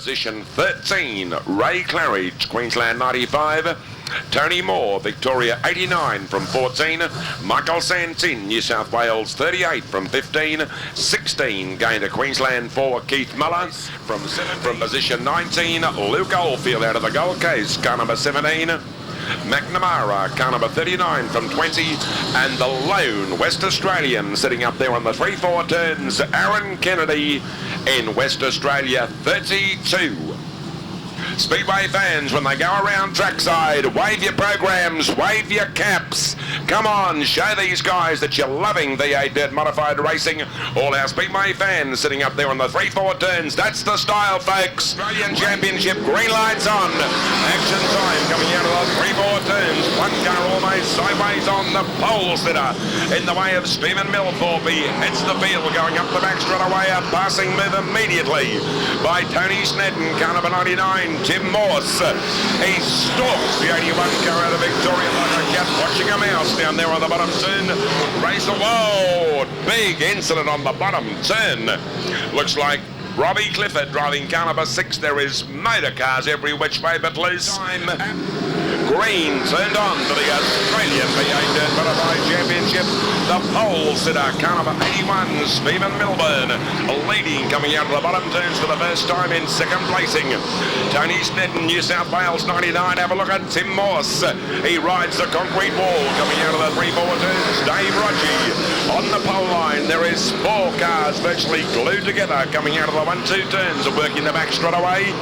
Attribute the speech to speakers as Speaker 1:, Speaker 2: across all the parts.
Speaker 1: Position 13, Ray Claridge, Queensland 95. Tony Moore, Victoria 89 from 14. Michael Santin, New South Wales 38 from 15. 16 going to Queensland for Keith Muller from position 19. Luke Oldfield out of the Gold Coast, car number 17. McNamara, car number 39 from 20, and the lone West Australian sitting up there on the 3-4 turns, Aaron Kennedy in West Australia 32. Speedway fans, when they go around trackside, wave your programs, wave your caps. Come on, show these guys that you're loving V8 Dirt Modified Racing. All our Speedway fans sitting up there on the 3-4 turns. That's the style, folks. Australian Championship, green lights on. Action time coming out of the 3-4 turns. One car almost sideways on the pole sitter. In the way of Stephen Milthorpe. He heads the field, going up the back straight away. A passing move immediately by Tony Snedden, car number 99. Tim Morse, he stalks the 81 car out of Victoria like a cat watching a mouse down there on the bottom turn. Race, whoa, big incident on the bottom turn. Looks like Robbie Clifford driving car number 6. There is motor cars every which way but loose. Green turned on to the Australian V8 Dirt Modified Championship. The pole sitter, car number 81, Stephen Milburn, leading coming out of the bottom turns for the first time in second placing. Tony Snedden, New South Wales 99. Have a look at Tim Morse. He rides the concrete wall coming out of the 3-4 turns. Dave Rodgie on the pole line. There is 4 cars virtually glued together coming out of the 1-2 turns and working the back straight away.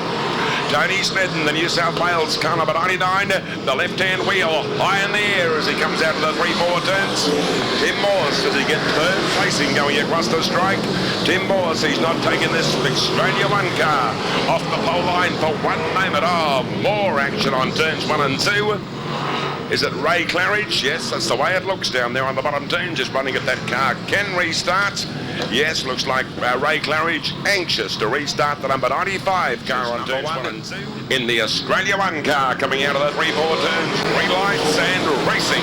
Speaker 1: Tony Snedden, the New South Wales car number 99, the left-hand wheel high in the air as he comes out of the 3-4 turns. Tim Morse, does he get third placing going across the strike? Tim Morse, he's not taking this Australia 1 car off the pole line for one moment. Oh, more action on turns 1 and 2. Is it Ray Claridge? Yes, that's the way it looks down there on the bottom turn, just running at that car. Can restart. Yes, looks like Ray Claridge anxious to restart the number 95 car on turns 1 and 2. In the Australia 1 car coming out of the 3-4 turns, green lights and racing.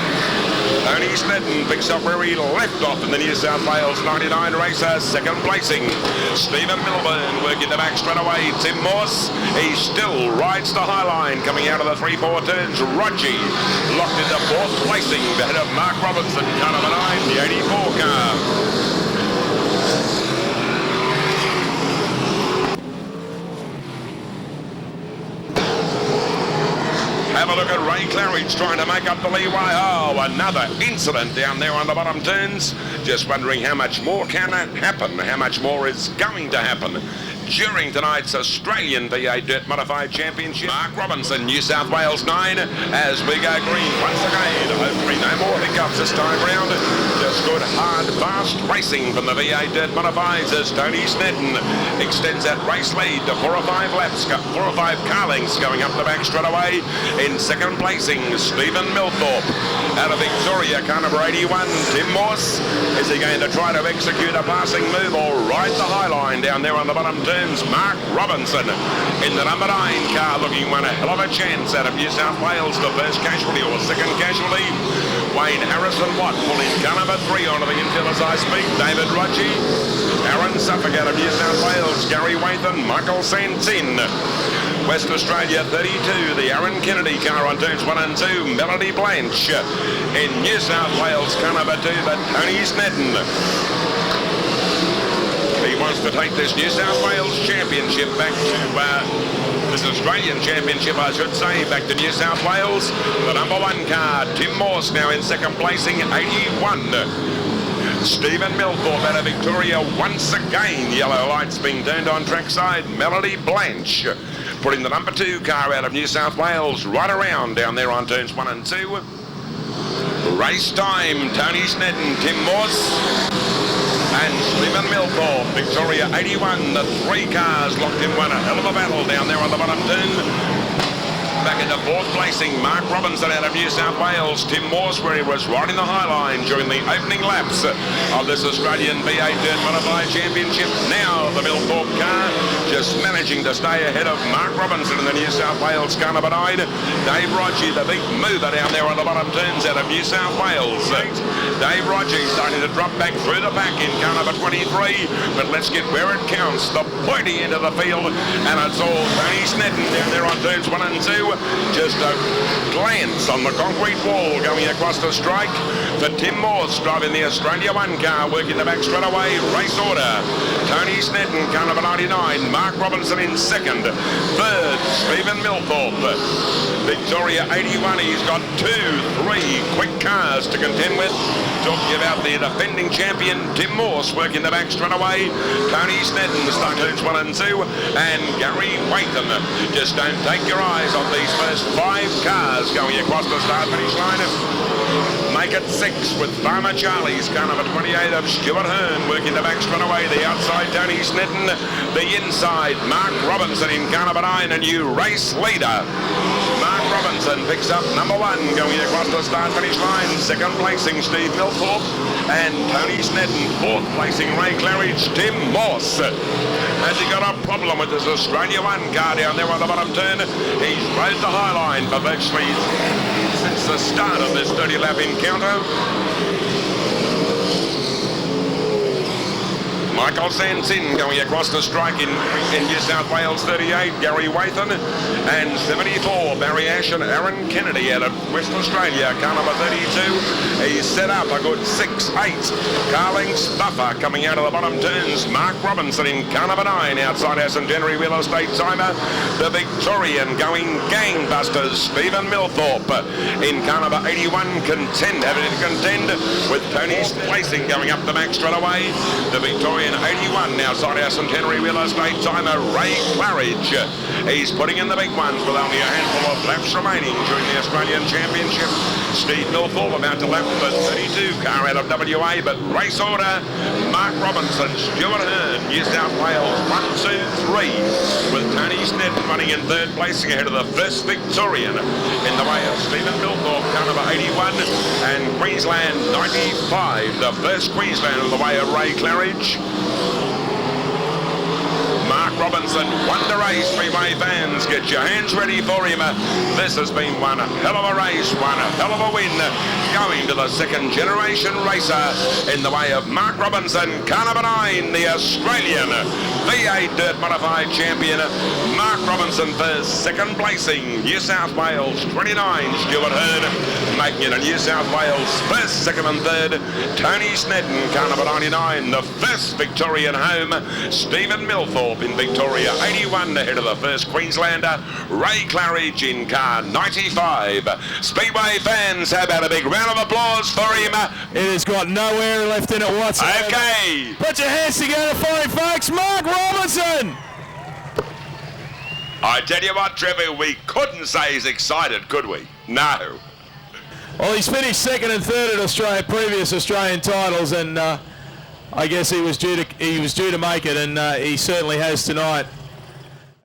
Speaker 1: Tony Snedden picks up where he left off in the New South Wales 99 racer, second placing. Stephen Milburn working the back straight away. Tim Morse, he still rides the high line coming out of the 3-4 turns. Rodgie locked into 4th placing ahead of Mark Robinson, car number 9, the 84 car. Have a look at Ray Claridge trying to make up the leeway. Oh, another incident down there on the bottom turns. Just wondering how much more can happen, how much more is going to happen during tonight's Australian V8 Dirt Modified Championship. Mark Robinson, New South Wales 9, as we go green once again. Hopefully no more hiccups this time round. Just good, hard, fast racing from the V8 Dirt Modifieds as Tony Snedden extends that race lead to 4 or 5 laps, 4 or 5 car lengths going up the back straight away. In second placing, Stephen Milthorpe. Out of Victoria, car number 81, Tim Morse. Is he going to try to execute a passing move or ride the high line down there on the bottom turn? Mark Robinson in the number 9 car, looking one a hell of a chance out of New South Wales. The first casualty or second casualty. Wayne Harrison Watt pulling car number 3 onto the infield as I speak. David Rodgie, Aaron Suffolk out of New South Wales, Gary Wathan, Michael Santin. West Australia 32, the Aaron Kennedy car on turns 1 and 2. Melody Blanche in New South Wales, car number 2, but Tony Snedden. He wants to take this New South Wales Championship back to this Australian Championship, I should say, back to New South Wales. The number 1 car, Tim Morse, now in second placing, 81. Stephen Milthorpe out of Victoria once again. Yellow lights being turned on trackside. Melody Blanche putting the number 2 car out of New South Wales right around down there on turns 1 and 2. Race time, Tony Snedden, Tim Morse and Stephen Milthorpe. Victoria 81, the 3 cars locked in one. A hell of a battle down there on the bottom turn. Back into 4th placing, Mark Robinson out of New South Wales. Tim Morse, where he was riding the high line during the opening laps of this Australian V8 Dirt Modified Championship. Now the Milthorpe car just managing to stay ahead of Mark Robinson in the New South Wales car number 9. Dave Rodgie, the big mover down there on the bottom turns out of New South Wales. Dave Rodgie starting to drop back through the pack in car number 23. but let's get where it counts. The pointy end of the field, and it's all Tony Snedden down there on turns 1 and 2. Just a glance on the concrete wall going across the strike for Tim Morse driving the Australia 1 car, working the back straight away. Race order: Tony Snedden, car number 99. Mark Robinson in second. Third, Stephen Milthorpe. Victoria 81. He's got 2, 3 quick cars to contend with. Talking about the defending champion Tim Morse working the back straight away. Tony Snedden, start turns 1 and 2, and Gary Waithen. Just don't take your eyes off these first 5 cars going across the start finish line. Make it 6 with Farmer Charlie's car number 28 of Stuart Hearn working the back straight away. The outside Tony Snedden, the inside Mark Robinson in car number 9, a new race leader. Mark Robinson picks up number 1 going across the start finish line. Second placing Steve Milthorpe, and Tony Snedden. Fourth placing Ray Claridge. Tim Morse. Has he got a problem with this Australia 1 car down there on the bottom turn? He's rode the high line for virtually since the start of this 30-lap encounter. Michael Santin going across the strike in New South Wales 38, Gary Waithen, and 74, Barry Ash and Aaron Kennedy out of West Australia, car number 32. He's set up a good 6-8. Carling's Buffer coming out of the bottom turns. Mark Robinson in car number 9, outside our St. January Real Estate timer. The Victorian going gangbusters, Stephen Milthorpe in car number 81, having to contend with Tony's placing going up the back straight away. The Victorian 81 outside our Centenary Real Estate timer, Ray Claridge. He's putting in the big ones with only a handful of laps remaining during the Australian Championship. Steve Milthorpe about to lap the 32 car out of WA, but race order: Mark Robinson, Stuart Hearn, New South Wales 1, 2, 3, with Tony Snedden running in third placing ahead of the first Victorian in the way of Stephen Milthorpe, car number 81, and Queensland 95, the first Queensland in the way of Ray Claridge. Mark Robinson won the race. Speedway fans, get your hands ready for him. This has been one hell of a race, one hell of a win. Going to the second generation racer in the way of Mark Robinson, car number 9, the Australian V8 Dirt Modified champion. Mark Robinson first, second placing New South Wales 29, Stuart Hearn, making it a New South Wales first, second and third. Tony Snedden, car number 99, the first Victorian home. Stephen Milthorpe in Victoria 81 ahead of the first Queenslander. Ray Claridge in car 95. Speedway fans, how about a big round of applause for him?
Speaker 2: It has got no air left in it whatsoever.
Speaker 1: Okay.
Speaker 2: Put your hands together for him, folks. Mark Robinson.
Speaker 1: I tell you what, Trevor, we couldn't say he's excited, could we? No.
Speaker 2: Well, he's finished second and third at previous Australian titles, and I guess he was due to make it, and he certainly has tonight.